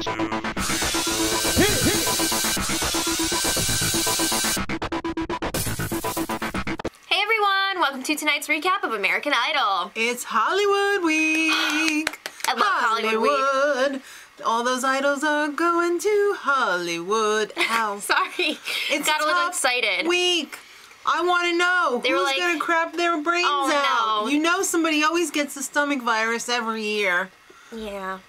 Hey everyone, welcome to tonight's recap of American Idol. It's Hollywood Week. I love Hollywood Week. All those idols are going to Hollywood. Ow. Sorry, It's got a little tough excited. Week. I want to know They were who's like, gonna crap their brains oh, out. no. You know somebody always gets the stomach virus every year. Yeah.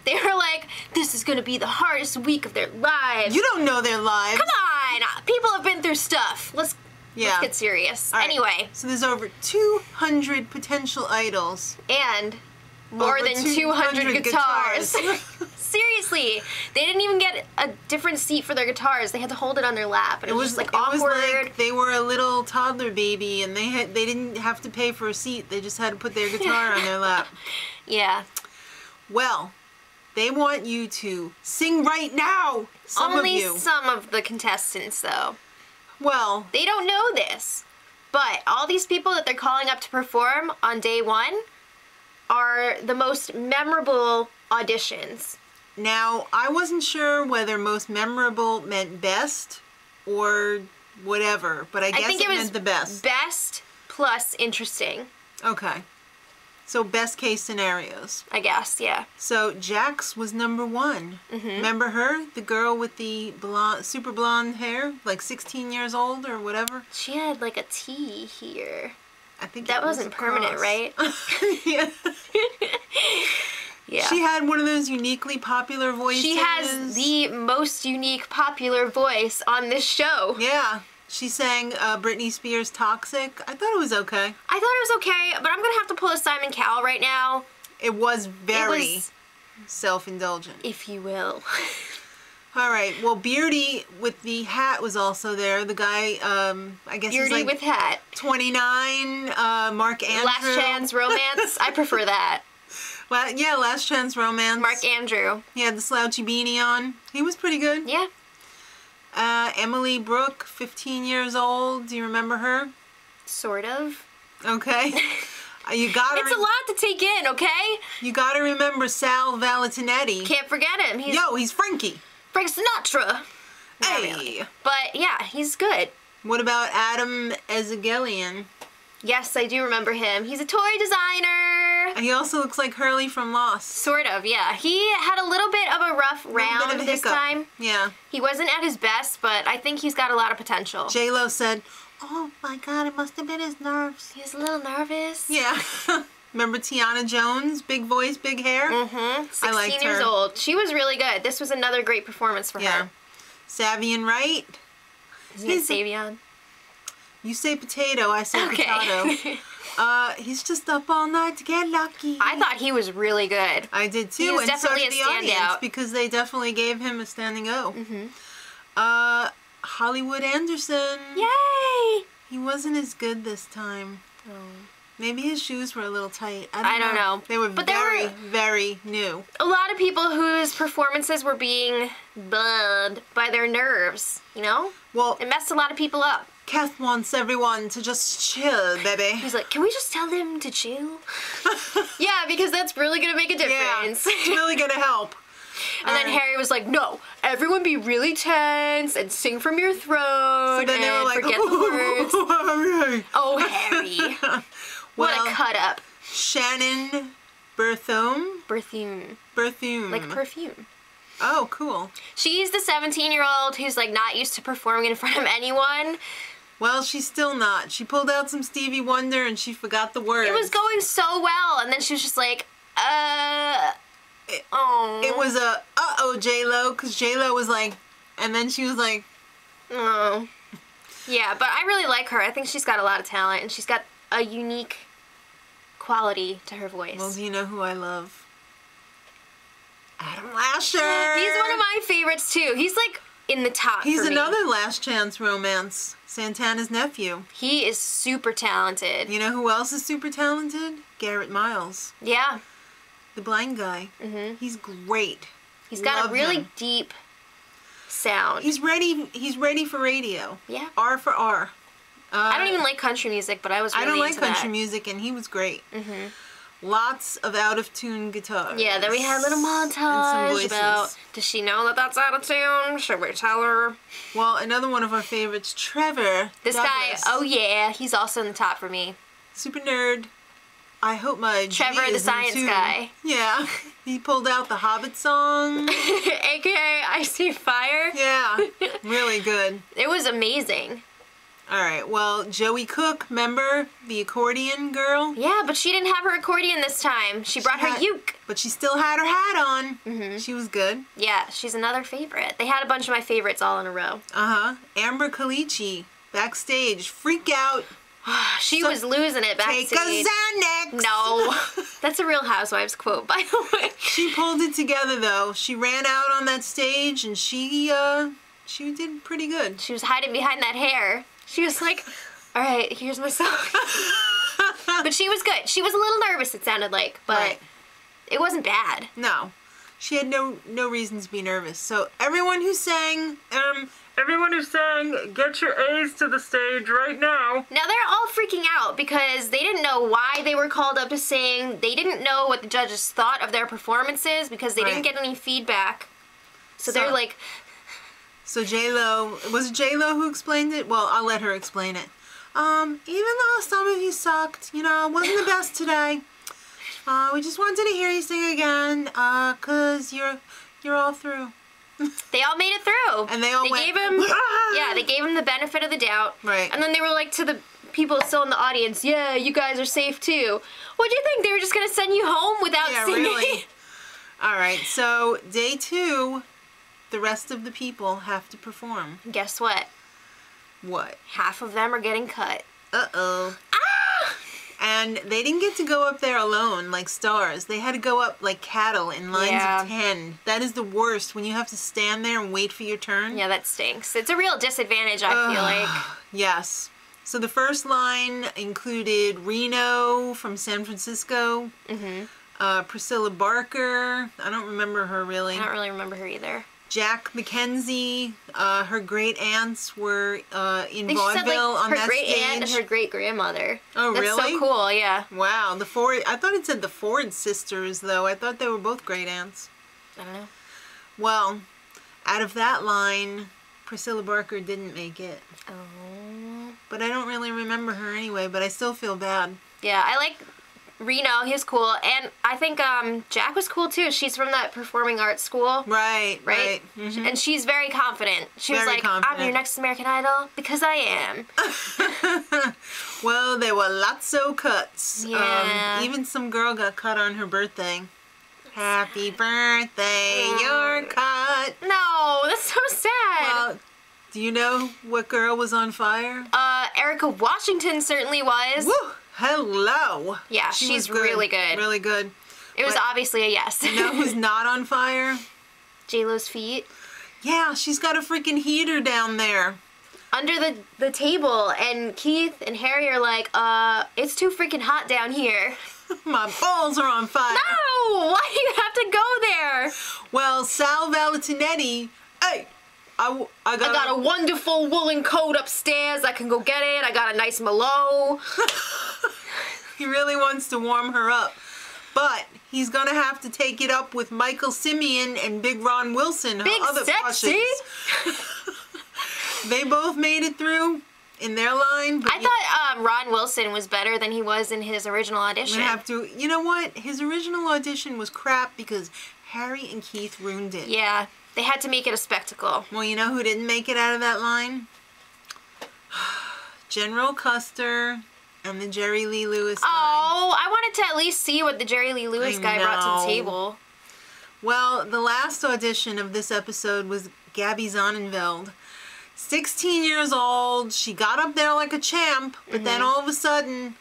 They were like, this is gonna be the hardest week of their lives. You don't know their lives. Come on, people have been through stuff. Let's get serious. All right. Anyway. So there's over 200 potential idols. And more Over than 200 guitars. guitars. Seriously, they didn't even get a different seat for their guitars. They had to hold it on their lap, and it was just like awkward. It was like they were a little toddler baby, and they didn't have to pay for a seat. They just had to put their guitar on their lap. Yeah. Well, they want you to sing right now. Only some of the contestants, though. Well, they don't know this, but all these people that they're calling up to perform on day one are the most memorable auditions. Now, I wasn't sure whether most memorable meant best or whatever, but I guess think it meant the best. Best plus interesting. Okay. So best case scenarios. I guess, yeah. So Jax was number one. Remember her? The girl with the blonde, super blonde hair? Like 16 years old or whatever? She had like a T here. I think that wasn't permanent, right? Yeah. Yeah. She had one of those uniquely popular voices. She has the most unique popular voice on this show. Yeah. She sang Britney Spears' Toxic. I thought it was okay. I thought it was okay, but I'm going to have to pull a Simon Cowell right now. It was very self-indulgent. If you will. All right. Well, Beardy with the hat was also there. The guy, I guess Beardy he's like with hat. 29, Mark Andrew. Last Chance Romance. I prefer that. Well, yeah, Last Chance Romance. Mark Andrew. He had the slouchy beanie on. He was pretty good. Yeah. Emily Brooke, 15 years old. Do you remember her? Sort of. Okay. You gotta. It's a lot to take in, okay? You gotta remember Sal Valentinetti. Can't forget him. He's Frankie. Frank Sinatra. Hey. Really. But yeah, he's good. What about Adam Ezegelian? Yes, I do remember him. He's a toy designer. He also looks like Hurley from Lost. Sort of, yeah. He had a little bit of a rough round this time. Yeah. He wasn't at his best, but I think he's got a lot of potential. J-Lo said, "Oh my God, it must have been his nerves." He was a little nervous. Yeah. Remember Tiana Jones? Big voice, big hair? Mm-hmm. 16 I liked years her. old. She was really good. This was another great performance for her. Savion Wright. Isn't it Savion? You say potato, I say potato. He's just up all night to get lucky. I thought he was really good. I did too, He was and so definitely did the a audience standout. because they definitely gave him a standing O. Hollywood Anderson. Yay! He wasn't as good this time. Oh. Maybe his shoes were a little tight. I don't know. They were very new. A lot of people whose performances were being bugged by their nerves, you know? Well, it messed a lot of people up. Kath wants everyone to just chill, baby. He's like, can we just tell them to chill? Yeah, because that's really going to make a difference. Yeah, it's really going to help. And then Harry was like, no, everyone be really tense and sing from your throat so then they were like, forget the words. Harry. Oh, Harry. What a cut up. Shannon Berthome. Berthume. Like perfume. Oh, cool. She's the 17-year-old who's like not used to performing in front of anyone. Well, she's still not. She pulled out some Stevie Wonder and she forgot the words. It was going so well, and then she was just like, It was a uh-oh J-Lo, because J-Lo was like, and then she was like, oh. Yeah, but I really like her. I think she's got a lot of talent, and she's got a unique quality to her voice. Well, do you know who I love? Adam Lasher. He's one of my favorites, too. He's like in the top He's for me. another Last Chance Romance. Santana's nephew. He is super talented. You know who else is super talented? Garrett Miles. Yeah. The blind guy. Mm-hmm. He's great. He's got a really deep sound. He's ready for radio. Yeah. R for R. I don't even like country music, but I was really I don't like into country that. music, and he was great. Mm-hmm. Lots of out-of-tune guitars. Yeah, then we had a little montage about, does she know that that's out of tune? Should we tell her? Well, another one of our favorites, Trevor This Douglas. guy, oh yeah, he's also in the top for me. Super nerd. I hope my Trevor, G the is science in tune. guy. Yeah. He pulled out the Hobbit song. AKA I See Fire. Yeah. Really good. It was amazing. Alright, well, Joey Cook, remember the accordion girl? Yeah, but she didn't have her accordion this time. She brought her uke. But she still had her hat on. Mm-hmm. She was good. Yeah, she's another favorite. They had a bunch of my favorites all in a row. Uh-huh. Amber Kalichi, backstage, freak out. She was losing it backstage. Take a Xanax! No. That's a Real Housewives quote, by the way. She pulled it together, though. She ran out on that stage, and she did pretty good. She was hiding behind that hair. She was like, all right, here's my song. But she was good. She was a little nervous, it sounded like, but it wasn't bad. No. She had no reason to be nervous. So everyone who sang, get your A's to the stage right now. Now they're all freaking out because they didn't know why they were called up to sing. They didn't know what the judges thought of their performances because they didn't get any feedback. So they're like... So J-Lo, was it J-Lo who explained it? Well, I'll let her explain it. Even though some of you sucked, you know, wasn't the best today. We just wanted to hear you sing again, 'cause you're all through. They all made it through. And they all went, gave him, yeah, they gave him the benefit of the doubt. Right. And then they were like to the people still in the audience, yeah, you guys are safe too. What do you think? They were just going to send you home without singing? Really. All right, so day 2, the rest of the people have to perform. Guess what? What? Half of them are getting cut. Uh-oh. Ah! And they didn't get to go up there alone like stars. They had to go up like cattle in lines of 10. That is the worst when you have to stand there and wait for your turn. Yeah, that stinks. It's a real disadvantage, I feel like. Yes. So the first line included Reno from San Francisco. Mm-hmm. Priscilla Barker. I don't remember her really. I don't really remember her either. Jack McKenzie, her great aunts were in They vaudeville said, like, on her that great stage. aunt and her great grandmother. Oh, That's really? so cool, yeah. Wow, I thought it said the Ford sisters, though. I thought they were both great aunts. I don't know. Well, out of that line, Priscilla Barker didn't make it. Oh. But I don't really remember her anyway, but I still feel bad. Yeah, I like Reno, he's cool. And I think Jack was cool too. She's from that performing arts school. Right. Mm-hmm. And she's very confident. She was like, I'm your next American Idol because I am. Well, there were lots of cuts. Yeah. Even some girl got cut on her birthday. Happy birthday, you're cut. No, that's so sad. Well, do you know what girl was on fire? Erica Washington certainly was. Woo! Hello. Yeah, she's really good. Really good. It was obviously a yes. You know who's not on fire? J-Lo's feet. Yeah, she's got a freaking heater down there. Under the table, and Keith and Harry are like, it's too freaking hot down here. My balls are on fire. No! Why do you have to go there? Well, Sal Valentinetti, hey, I got a wonderful woolen coat upstairs. I can go get it. I got a nice Merlot. He really wants to warm her up. But he's going to have to take it up with Michael Simeon and Big Ron Wilson, her Big other sexy. They both made it through in their line. But I thought Ron Wilson was better than he was in his original audition. You know what? His original audition was crap because Harry and Keith ruined it. Yeah, they had to make it a spectacle. Well, you know who didn't make it out of that line? General Custer and the Jerry Lee Lewis guy. Oh, I wanted to at least see what the Jerry Lee Lewis guy brought to the table. Well, the last audition of this episode was Gabby Sonnenfeld. 16 years old, she got up there like a champ, but then all of a sudden...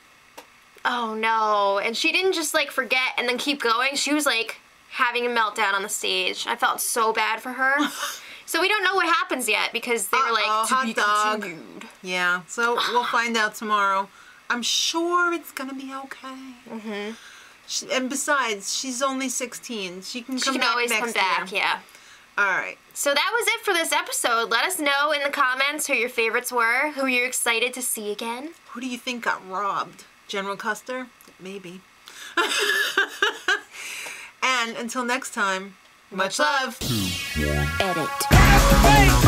Oh no, and she didn't just like forget and then keep going, she was like having a meltdown on the stage. I felt so bad for her. So we don't know what happens yet because they were like, to be continued. Yeah, so we'll find out tomorrow. I'm sure it's gonna be okay. Mm-hmm. And besides, she's only 16. She can come back always next come back, year. yeah. All right. So that was it for this episode. Let us know in the comments who your favorites were, who you're excited to see again. Who do you think got robbed? General Custer? Maybe. And until next time, much love. Edit.